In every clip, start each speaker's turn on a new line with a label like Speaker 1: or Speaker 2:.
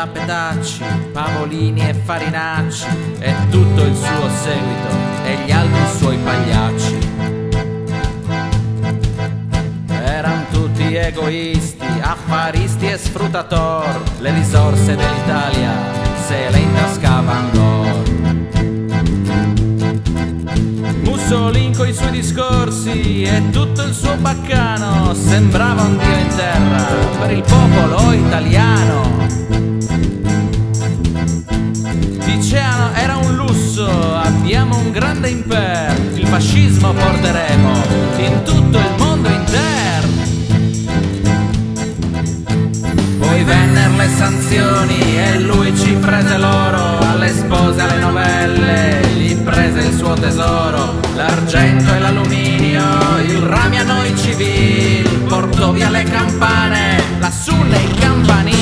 Speaker 1: la Petacci, Pavolini e Farinacci, e tutto il suo seguito e gli altri suoi pagliacci. Eran tutti egoisti, affaristi e sfruttator, le risorse dell'Italia se le intascavan loro. Mussolini coi suoi discorsi e tutto il suo baccano sembrava un dio in terra per il popolo italiano. Dicevano era un lusso, abbiamo un grande impero, il fascismo porteremo in tutto il mondo interno. Poi vennero le sanzioni e lui ci prese l'oro, alle spose, alle novelle, gli prese il suo tesoro, l'argento e l'alluminio, il rame a noi civil, portò via le campane, lassù nei campanili.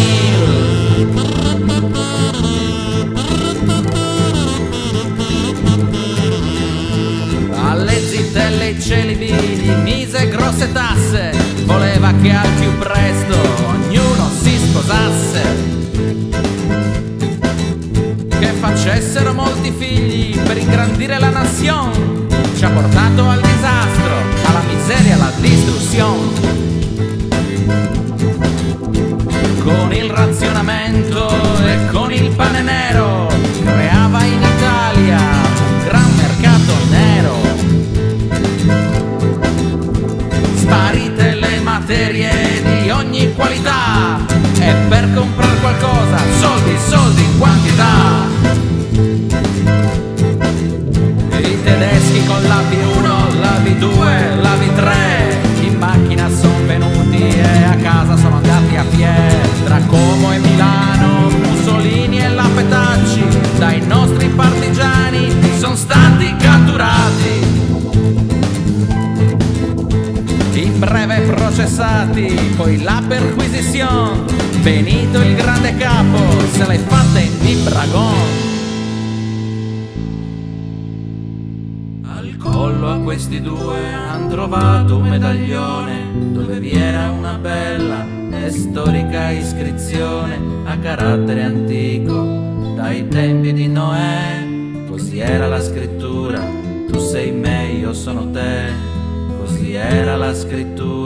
Speaker 1: Alle zitelle e i celibi gli mise grosse tasse, voleva che al più presto ognuno si sposasse, che facessero molti figli per ingrandire la nazione. Ci ha portato al disastro, alla miseria, alla distruzione. Con il razionamento e con il pane nero creava in Italia un gran mercato nero. Sparite le materie di ogni qualità e per comprare qualcosa soldi, soldi in quantità. I tedeschi con la V1, la V2, la V3 in macchina son venuti e a casa sono andati a piedi. Tra Como e Milano, Mussolini e la Petacci dai nostri partigiani sono stati catturati, in breve processati, poi la perquisizione, Benito il grande capo se l'è fatta in Vibragon. Al collo a questi due han trovato un medaglione dove vi era una bella e storica iscrizione a carattere antico dai tempi di Noè. Così era la scrittura, tu sei me, io sono te. Così era la scrittura.